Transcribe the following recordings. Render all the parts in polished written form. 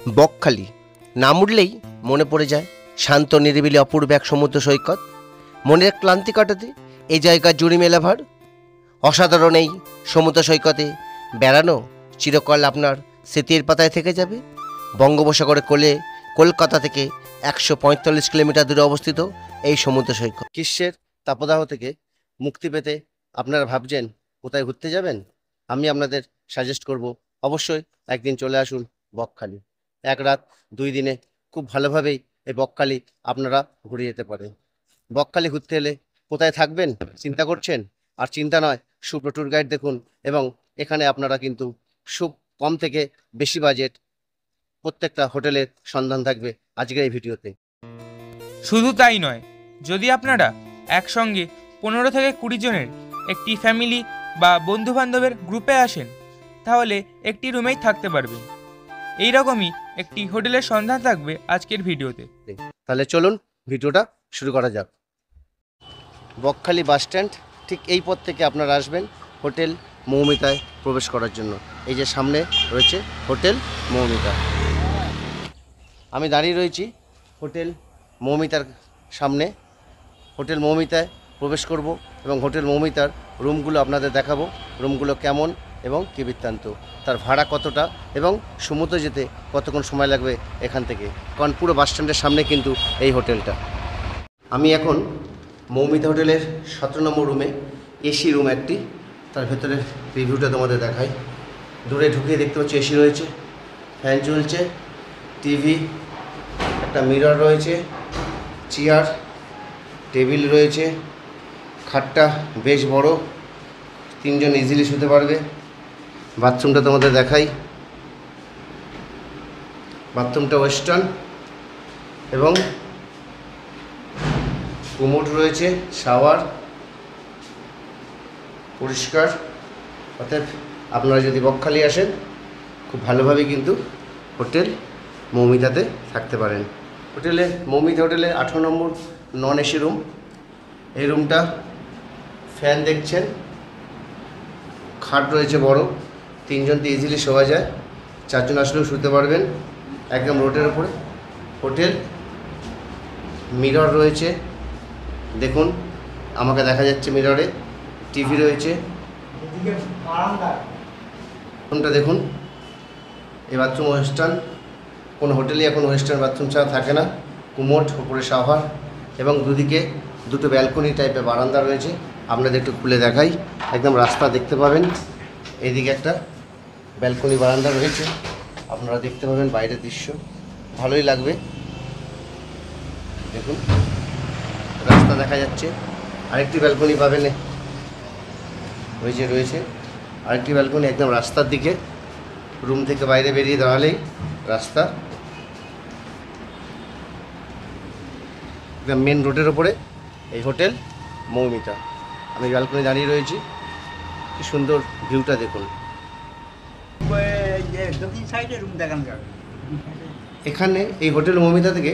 বকখালি নাম উঠলেই মনে পড়ে যায় শান্ত নিরিবিলি অপূর্ব এক সমুদ্র সৈকত। মনের ক্লান্তি কাটাতে এই জায়গার জুড়ি মেলা ভার। অসাধারণ এই সমুদ্র সৈকতে বেড়ানো চিরকাল আপনার স্মৃতির পাতায় থেকে যাবে। বঙ্গোপসাগরের কোলে কলকাতা থেকে 145 কিলোমিটার দূরে অবস্থিত এই সমুদ্র সৈকত। গ্রীষ্মের তাপদাহ থেকে মুক্তি পেতে আপনারা ভাবছেন কোথায় ঘুরতে যাবেন? আমি আপনাদের সাজেস্ট করব অবশ্যই একদিন চলে আসুন বকখালি। 1 রাত 2 দিনে খুব ভালোভাবেই এই বকখালি আপনারা ঘুরে যেতে পারেন। বকখালি ঘুরতে এলে কোথায় থাকবেন চিন্তা করছেন? আর চিন্তা নয়, সুপ্র ট্যুর গাইড দেখুন, এবং এখানে আপনারা কিন্তু খুব কম থেকে বেশি বাজেট প্রত্যেকটা হোটেলের সন্ধান থাকবে আজকের এই ভিডিওতে। শুধু তাই নয়, যদি আপনারা একসঙ্গে 15 থেকে 20 জনের একটি ফ্যামিলি বা বন্ধুবান্ধবের গ্রুপে আসেন, তাহলে একটি রুমেই থাকতে পারবেন। এই রকমই একটি হোটেলের সন্ধান থাকবে আজকের ভিডিওতে। তাহলে চলুন ভিডিওটা শুরু করা যাক। বকখালি বাস স্ট্যান্ড ঠিক এই পথ থেকে আপনারা আসবেন হোটেল মৌমিতায় প্রবেশ করার জন্য। এই যে সামনে রয়েছে হোটেল মৌমিতা। আমি দাঁড়িয়ে রয়েছি হোটেল মৌমিতার সামনে। হোটেল মৌমিতায় প্রবেশ করব এবং হোটেল মৌমিতার রুমগুলো আপনাদের দেখাবো, রুমগুলো কেমন এবং কী বৃত্তান্ত, তার ভাড়া কতটা এবং সমুদ্র যেতে কতক্ষণ সময় লাগবে এখান থেকে, কারণ পুরো বাস স্ট্যান্ডের সামনে কিন্তু এই হোটেলটা। আমি এখন মৌমিতা হোটেলের 17 নম্বর রুমে, এসি রুম একটি, তার ভেতরের রিভিউটা তোমাদের দেখাই। দূরে ঢুকিয়ে দেখতে পাচ্ছি এসি রয়েছে, ফ্যান চলছে, টিভি, একটা মিরর রয়েছে, চেয়ার, টেবিল রয়েছে, খাটটা বেশ বড়, 3 জন ইজিলি শুতে পারবে। বাথরুমটা তোমাদের দেখাই। বাথরুমটা ওয়েস্টার্ন এবং কোমোড রয়েছে, শাওয়ার, পরিষ্কার। অর্থাৎ আপনারা যদি বকখালি আসেন খুব ভালোভাবে কিন্তু হোটেল মৌমিতাতে থাকতে পারেন। মৌমিতা হোটেলে 18 নম্বর নন এসি রুম। এই রুমটা ফ্যান দেখছেন, খাট রয়েছে বড়, 3 জনতে ইজিলি শোয়া যায়, 4 জন আসলেও শুতে পারবেন একদম রোডের উপরে। হোটেল মিরর রয়েছে, দেখুন আমাকে দেখা যাচ্ছে মিররে, টিভি রয়েছে, বাথরুমটা দেখুন। এই বাথরুম ওয়েস্টার্ন, কোনো হোটেলে এখন ওয়েস্টার্ন বাথরুম ছাড়া থাকে না। কুমোট, উপরে শাওয়ার এবং দুদিকে দুটো ব্যালকনি টাইপের বারান্দা রয়েছে। আপনাদের একটু খুলে দেখাই, একদম রাস্তা দেখতে পাবেন। এইদিকে একটা ব্যালকনি বারান্দা রয়েছে, আপনারা দেখতে পাবেন বাইরের দৃশ্য, ভালোই লাগবে। দেখুন রাস্তা দেখা যাচ্ছে। আরেকটি ব্যালকনি পাবেন, রয়েছে আরেকটি ব্যালকনি একদম রাস্তার দিকে। রুম থেকে বাইরে বেরিয়ে দাঁড়ালেই রাস্তা, একদম মেন রোডের ওপরে এই হোটেল মৌমিতা। আমি ব্যালকনি দাঁড়িয়ে রয়েছি, কি সুন্দর ভিউটা দেখুন। এখানে এই হোটেল মৌমিতা থেকে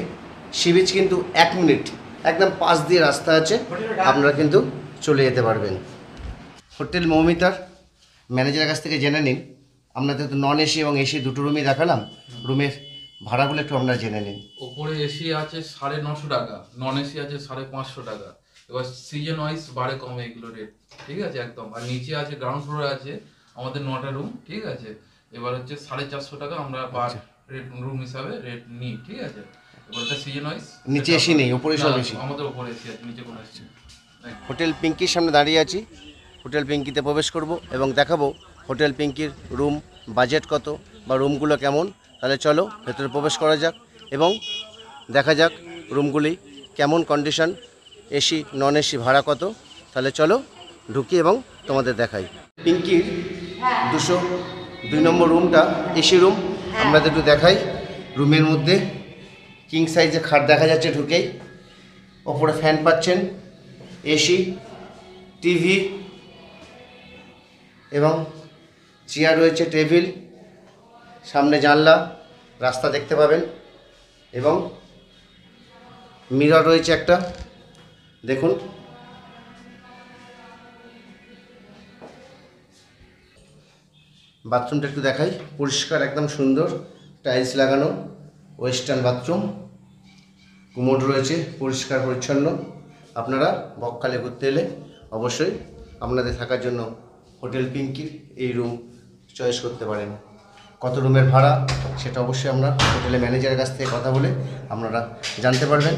সি বিচ কিন্তু 1 মিনিট, একদম পাশ দিয়ে রাস্তা আছে, আপনারা কিন্তু চলে যেতে পারবেন। হোটেল মৌমিতার ম্যানেজারের কাছ থেকে জেনে নিন। আপনাদের তো নন এসি এবং এসি দুটো রুমই দেখালাম, রুমের ভাড়াগুলো একটু আপনারা জেনে নিন। ওপরে এসি আছে 950 টাকা, নন এসি আছে 550 টাকা। এবার সিজন ওয়াইজ বাড়ে কমে এগুলো রেট, ঠিক আছে একদম। আর নিচে আছে গ্রাউন্ড ফ্লোরে আছে আমাদের 9টা রুম, ঠিক আছে। এবার হচ্ছে 450 টাকা আমরা পার রেট রুম হিসাবে রেট নিই, ঠিক আছে। এবার এটা সিজন ওয়াইজ। নিচে এসি নেই, উপরে সব এসি? আমাদের উপরে এসি আছে, নিচে কোনো এসি নেই। হোটেল পিঙ্কির সামনে দাঁড়িয়ে আছি, হোটেল পিঙ্কিতে প্রবেশ করব এবং দেখাবো হোটেল পিঙ্কির রুম বাজেট কত বা রুমগুলো কেমন। তাহলে চলো ভেতরে প্রবেশ করা যাক এবং দেখা যাক রুমগুলি কেমন কন্ডিশন, এসি নন এসি ভাড়া কত। তাহলে চলো ঢুকি এবং তোমাদের দেখাই। পিঙ্কির 202 নম্বর রুমটা এসি রুম, আপনাদের একটু দেখাই। রুমের মধ্যে কিং সাইজে খাট দেখা যাচ্ছে ঢুকেই, ওপরে ফ্যান পাচ্ছেন, এসি, টিভি এবং চেয়ার রয়েছে, টেবিল, সামনে জানলা, রাস্তা দেখতে পাবেন এবং মিরর রয়েছে একটা, দেখুন। বাথরুমটা একটু দেখাই, পরিষ্কার একদম সুন্দর, টাইলস লাগানো, ওয়েস্টার্ন বাথরুম, কুমোড রয়েছে পরিষ্কার পরিচ্ছন্ন। আপনারা বকখালি ঘুরতে এলে অবশ্যই আপনাদের থাকার জন্য হোটেল পিঙ্কির এই রুম চয়েস করতে পারেন। কত রুমের ভাড়া সেটা অবশ্যই আমরা হোটেলের ম্যানেজারের কাছ থেকে কথা বলে আপনারা জানতে পারবেন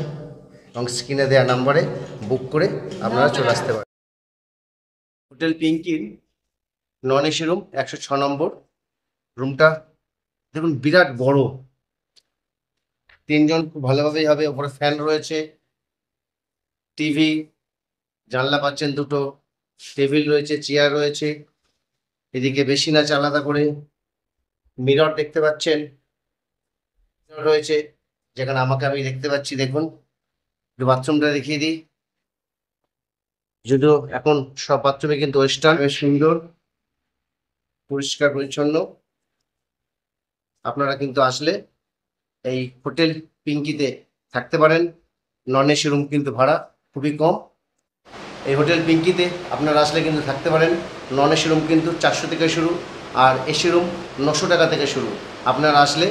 এবং স্ক্রিনে দেওয়া নাম্বারে বুক করে আপনারা চলে আসতে পারেন। হোটেল পিঙ্কির নন এসি রুম 106 নম্বর রুমটা দেখুন, বিরাট বড়, 3 জন খুব ভালোভাবেই হবে। ওপরে ফ্যান রয়েছে, টিভি, জানলা পাচ্ছেন দুটো, টেবিল রয়েছে, চেয়ার রয়েছে, এদিকে বেসিন আছে আলাদা করে, মিরর দেখতে পাচ্ছেন রয়েছে, যেখানে আমাকে আমি দেখতে পাচ্ছি। দেখুন, একটু বাথরুমটা দেখিয়ে দিই। যদিও এখন সব বাথরুমে কিন্তু ওয়েস্টার্ন, বেশ সুন্দর পরিষ্কার পরিচ্ছন্ন। আপনারা কিন্তু আসলে এই হোটেল পিঙ্কিতে থাকতে পারেন। নন এসি রুম কিন্তু ভাড়া খুবই কম। এই হোটেল পিঙ্কিতে আপনারা আসলে কিন্তু থাকতে পারেন। নন এসি রুম কিন্তু 400 থেকে শুরু, আর এসি রুম 900 টাকা থেকে শুরু। আপনারা আসলে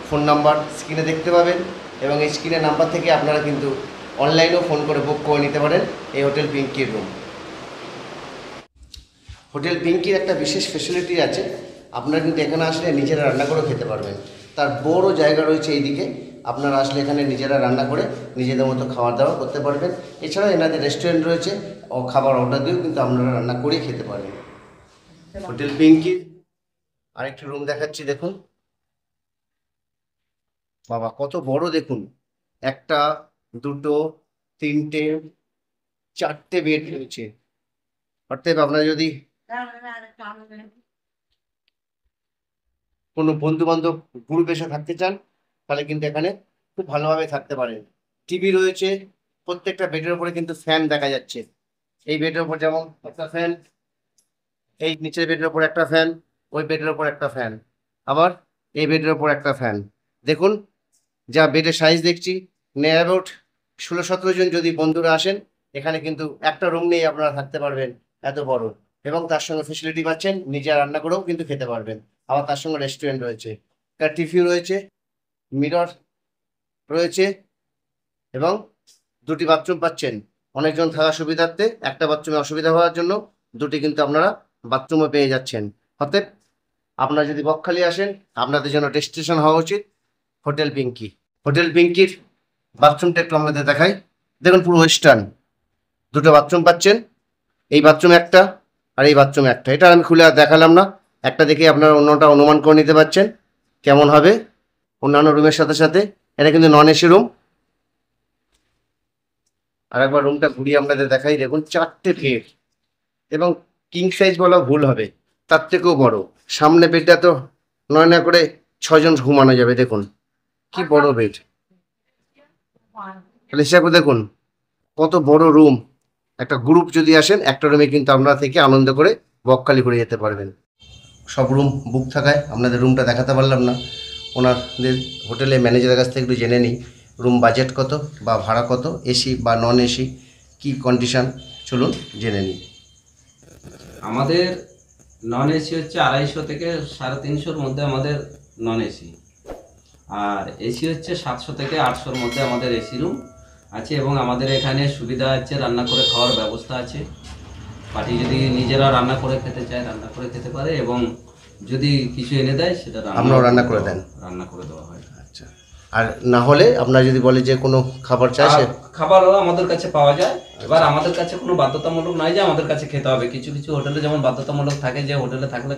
ফোন নাম্বার স্ক্রিনে দেখতে পাবেন এবং এই স্ক্রিনের নাম্বার থেকে আপনারা কিন্তু অনলাইনেও ফোন করে বুক করে নিতে পারেন এই হোটেল পিঙ্কির রুম। হোটেল পিঙ্কির একটা বিশেষ ফ্যাসিলিটি আছে, আপনারা কিন্তু এখানে আসলে নিজেরা রান্না করে খেতে পারবেন। তার বড় জায়গা রয়েছে এইদিকে, আপনারা আসলে এখানে নিজেরা রান্না করে নিজেদের মতো খাওয়া দাওয়া করতে পারবেন। এছাড়াও এনাদের রেস্টুরেন্ট রয়েছে, ও খাবার অর্ডার দিয়েও কিন্তু আপনারা রান্না করে খেতে পারবেন। হোটেল পিঙ্কির আরেকটি রুম দেখাচ্ছি, দেখুন বাবা কত বড়, দেখুন 1, 2, 3, 4টে বেড রয়েছে। অর্থাৎ আপনারা যদি কোনো বন্ধু বান্ধব গ্রুপ এসে থাকতে চান তাহলে কিন্তু এখানে খুব ভালোভাবে থাকতে পারেন। টিভি রয়েছে, প্রত্যেকটা বেডের উপরে কিন্তু ফ্যান দেখা যাচ্ছে। এই বেডের উপর যেমন একটা ফ্যান, এই নিচের বেডের উপর একটা ফ্যান, ওই বেডের উপর একটা ফ্যান, আবার এই বেডের উপর একটা ফ্যান। দেখুন, যা বেডের সাইজ দেখছি, নিয়ার অ্যাবাউট 16-17 জন যদি বন্ধুরা আসেন এখানে কিন্তু একটা রুম নিয়েই আপনারা থাকতে পারবেন, এত বড়। এবং তার সঙ্গে ফেসিলিটি পাচ্ছেন, নিজে রান্না করেও কিন্তু খেতে পারবেন। আবার তার সঙ্গে রেস্টুরেন্ট রয়েছে, একটা টিভি রয়েছে, মিরর রয়েছে এবং 2টি বাথরুম পাচ্ছেন। অনেকজন থাকার সুবিধার্থে একটা বাথরুমে অসুবিধা হওয়ার জন্য 2টি কিন্তু আপনারা বাথরুমে পেয়ে যাচ্ছেন। অতএব আপনারা যদি বকখালি আসেন আপনাদের জন্য ডেস্টিনেশন হওয়া উচিত হোটেল পিঙ্কি। হোটেল পিঙ্কির বাথরুমটা একটু আমাদের দেখাই। দেখুন, পুরো ওয়েস্টার্ন, 2টো বাথরুম পাচ্ছেন। এই বাথরুম একটা আর এই বাথরুম একটা। এটা আমি খুলে আর দেখালাম না, একটা দেখে আপনারা অন্যটা অনুমান করে নিতে পারছেন কেমন হবে অন্যান্য রুমের সাথে সাথে। এটা কিন্তু নন এসি রুম। আর একবার রুমটা ঘুরিয়ে আপনাদের দেখাই। দেখুন, 4টে বেড এবং কিং সাইজ বলা ভুল হবে, তার থেকেও বড়। সামনে বেডটা তো 9 করে 6 জন ঘুমানো যাবে। দেখুন কি বড় বেড, তাহলে হিসাবে দেখুন কত বড় রুম। একটা গ্রুপ যদি আসেন একটা রুমে কিন্তু আপনারা থেকে আনন্দ করে বকখালি করে যেতে পারবেন। সব রুম বুক থাকায় আপনাদের রুমটা দেখাতে পারলাম না। ওনাদের হোটেলের ম্যানেজারের কাছ থেকে একটু জেনে নিই রুম বাজেট কত বা ভাড়া কত, এসি বা নন এসি কী কন্ডিশান, চলুন জেনে নিই। আমাদের নন এসি হচ্ছে 250 থেকে 350 মধ্যে আমাদের নন এসি, আর এসি হচ্ছে 700 থেকে 800 মধ্যে আমাদের এসি রুম আছে। এবং আমাদের এখানে সুবিধা আছে, রান্না করে খাওয়ার ব্যবস্থা আছে। পার্টি যদি নিজেরা রান্না করে খেতে চায় রান্না করে খেতে পারে, এবং যদি কিছু এনে দেয় সেটা আপনারাও রান্না করে দেন? রান্না করে দেওয়া হয়। আচ্ছা, আর না হলে আপনারা যদি বলে যে কোনো খাবার চাই, সে খাবারও আমাদের কাছে পাওয়া যায়। এবার আমাদের কাছে কোনো বাধ্যতামূলক নয় যে আমাদের কাছে খেতে হবে। কিছু কিছু হোটেলে যেমন বাধ্যতামূলক থাকে যে হোটেলে থাকলে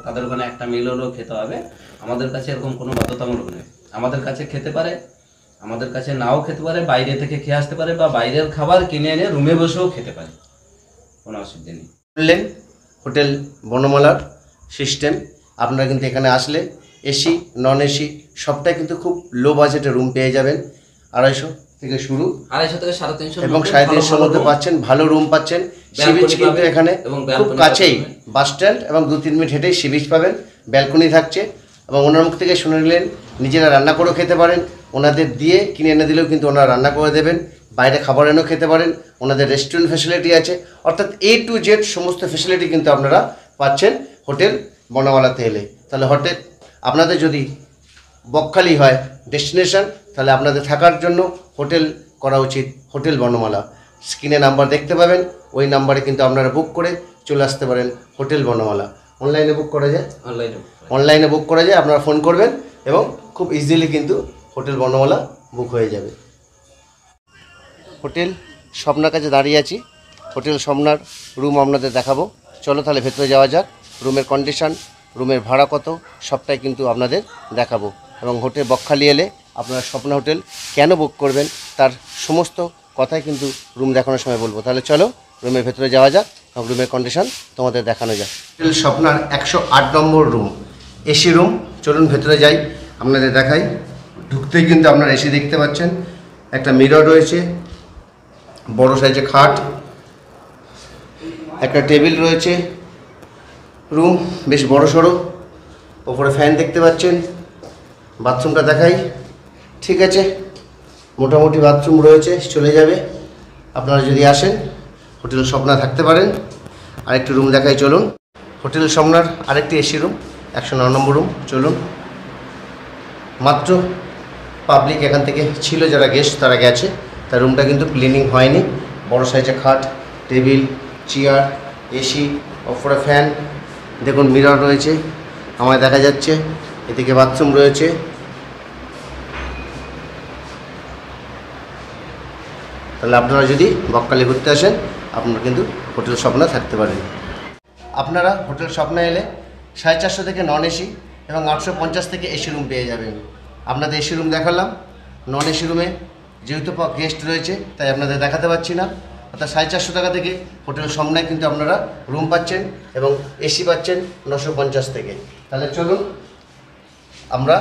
তাদের ওখানে একটা মিল হলেও খেতে হবে। আমাদের কাছে এরকম কোনো বাধ্যতামূলক নেই। আমাদের কাছে খেতে পারে, আমাদের কাছে নাও খেতে পারে, বাইরে থেকে খেয়ে আসতে পারে, বা বাইরের খাবার কিনে এনে রুমে বসেও খেতে পারে, কোনো অসুবিধা নেই। বললেন হোটেল বনমালার সিস্টেম। আপনারা কিন্তু এখানে আসলে এসি নন এসি সবটাই কিন্তু খুব লো বাজেটে রুম পেয়ে যাবেন। 250 থেকে শুরু, 250 থেকে 350 এবং 350 মধ্যে পাচ্ছেন, ভালো রুম পাচ্ছেন। সি বিচ কিন্তু এখানে খুব কাছেই, বাস স্ট্যান্ড এবং 2-3 মিনিট হেঁটেই সি বিচ পাবেন। ব্যালকনি থাকছে এবং ওনার মুখ থেকে শুনে নিলেন নিজেরা রান্না করেও খেতে পারেন, ওনাদের দিয়ে কিনে এনে দিলেও কিন্তু ওনারা রান্না করে দেবেন, বাইরে খাবার এনেও খেতে পারেন। ওনাদের রেস্টুরেন্ট ফ্যাসিলিটি আছে, অর্থাৎ A to Z সমস্ত ফ্যাসিলিটি কিন্তু আপনারা পাচ্ছেন হোটেল বনমালাতে এলে। তাহলে হোটেল আপনাদের যদি বকখালি হয় ডেস্টিনেশন, তাহলে আপনাদের থাকার জন্য হোটেল করা উচিত হোটেল বর্ণমালা। স্ক্রিনে নাম্বার দেখতে পাবেন, ওই নাম্বারে কিন্তু আপনারা বুক করে চলে আসতে পারেন হোটেল বর্ণমালা। অনলাইনে বুক করা যায়, অনলাইনে বুক করা যায়, আপনারা ফোন করবেন এবং খুব ইজিলি কিন্তু হোটেল বর্ণমালা বুক হয়ে যাবে। হোটেল স্বপ্নার কাছে দাঁড়িয়ে আছি, হোটেল স্বপ্নার রুম আপনাদের দেখাবো। চলো তাহলে ভেতরে যাওয়া যাক। রুমের কন্ডিশন, রুমের ভাড়া কত, সবটাই কিন্তু আপনাদের দেখাবো। এবং হোটেল বকখালি এলে আপনারা স্বপ্না হোটেল কেন বুক করবেন তার সমস্ত কথাই কিন্তু রুম দেখানোর সময় বলবো। তাহলে চলো রুমের ভেতরে যাওয়া যাক এবং রুমের কন্ডিশন তোমাদের দেখানো যাক। হোটেল স্বপ্নার 108 নম্বর রুম, এসি রুম। চলুন ভেতরে যাই, আপনাদের দেখাই। ঢুকতেই কিন্তু আপনারা এসি দেখতে পাচ্ছেন, একটা মিরর রয়েছে, বড় সাইজের খাট, একটা টেবিল রয়েছে। রুম বেশ বড় সড়ো, ওপরে ফ্যান দেখতে পাচ্ছেন। বাথরুমটা দেখাই, ঠিক আছে, মোটামুটি বাথরুম রয়েছে, চলে যাবে। আপনারা যদি আসেন হোটেল স্বপ্না থাকতে পারেন। আরেকটি রুম দেখাই, চলুন। হোটেল স্বপ্নার আরেকটি এসি রুম, 109 নম্বর রুম। চলুন, মাত্র পাবলিক এখান থেকে ছিল, যারা গেস্ট তারা গেছে, তার রুমটা কিন্তু ক্লিনিং হয়নি। বড় সাইজের খাট, টেবিল, চেয়ার, এসি, ওপরে ফ্যান, দেখুন মিরর রয়েছে আমায় দেখা যাচ্ছে। এদিকে বাথরুম রয়েছে। তাহলে আপনারা যদি বকখালি ঘুরতে আসেন আপনারা কিন্তু হোটেল স্বপ্না থাকতে পারেন। আপনারা হোটেল স্বপ্না এলে 450 থেকে নন এসি এবং 850 থেকে এসি রুম পেয়ে যাবেন। আপনাদের এসি রুম দেখালাম, নন এসি রুমে যেহেতু গেস্ট রয়েছে তাই আপনাদের দেখাতে পারছি না। অর্থাৎ 450 টাকা থেকে হোটেল স্বপ্নায় কিন্তু আপনারা রুম পাচ্ছেন এবং এসি পাচ্ছেন 950 থেকে। তাহলে চলুন আমরা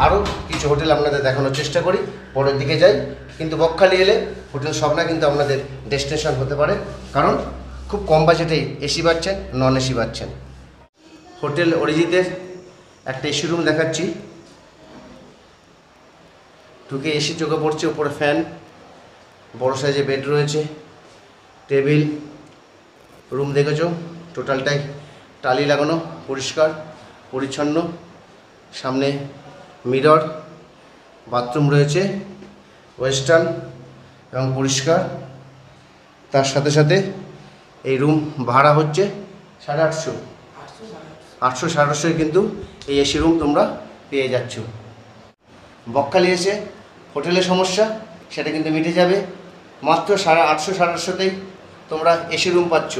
আরও কিছু হোটেল আপনাদের দেখানোর চেষ্টা করি, পরের দিকে যাই। কিন্তু বকখালি এলে হোটেল স্বপ্না কিন্তু আপনাদের ডেস্টিনেশন হতে পারে, কারণ খুব কম বাজেটেই এসি পাচ্ছেন, নন এসি পাচ্ছেন। হোটেল অরিজিতের একটা এসি রুম দেখাচ্ছি। ঢুকে এসি চোখে পড়ছে, উপরে ফ্যান, বড় সাইজে বেড রয়েছে, টেবিল। রুম দেখেছো টোটালটাই টালি লাগানো, পরিষ্কার পরিচ্ছন্ন, সামনে মিরর, বাথরুম রয়েছে ওয়েস্টার্ন এবং পরিষ্কার। তার সাথে সাথে এই রুম ভাড়া হচ্ছে 850, 800 850 কিন্তু এই এসি রুম তোমরা পেয়ে যাচ্ছ। বকখালি এসে হোটেলের সমস্যা সেটা কিন্তু মিটে যাবে। মাত্র 850 850তেই তোমরা এসি রুম পাচ্ছ।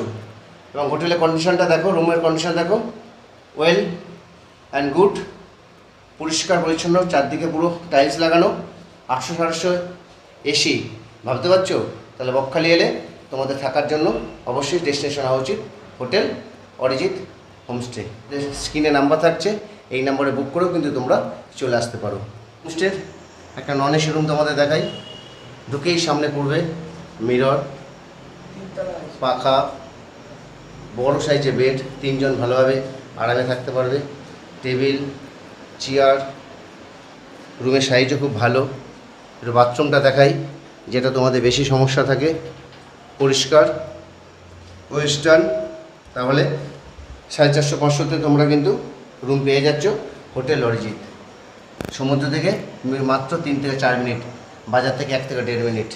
এবং হোটেলের কন্ডিশনটা দেখো, রুমের কন্ডিশন দেখো, ওয়েল অ্যান্ড গুড, পরিষ্কার পরিচ্ছন্ন, চারদিকে পুরো টাইলস লাগানো, 800 850 এসি। ভাবতে পারছো? তাহলে বকখালি এলে তোমাদের থাকার জন্য অবশ্যই ডেস্টিনেশন হওয়া উচিত হোটেল অরিজিৎ হোমস্টে। স্ক্রিনে নাম্বার থাকছে, এই নাম্বারে বুক করেও কিন্তু তোমরা চলে আসতে পারো। হোমস্টের একটা নন এসি রুম তোমাদের দেখাই। ঢুকেই সামনে পড়বে মিরর, পাখা, বড় সাইজে বেড, 3 জন ভালোভাবে আরামে থাকতে পারবে, টেবিল, চেয়ার। রুমের সাইজও খুব ভালো। একটু বাথরুমটা দেখাই, যেটা তোমাদের বেশি সমস্যা থাকে, পরিষ্কার ওয়েস্টার্ন। তাহলে 450 500তে তোমরা কিন্তু রুম পেয়ে যাচ্ছ হোটেল অরিজিৎ। সমুদ্র থেকে মাত্র 3 থেকে 4 মিনিট, বাজার থেকে 1 থেকে 1.5 মিনিট।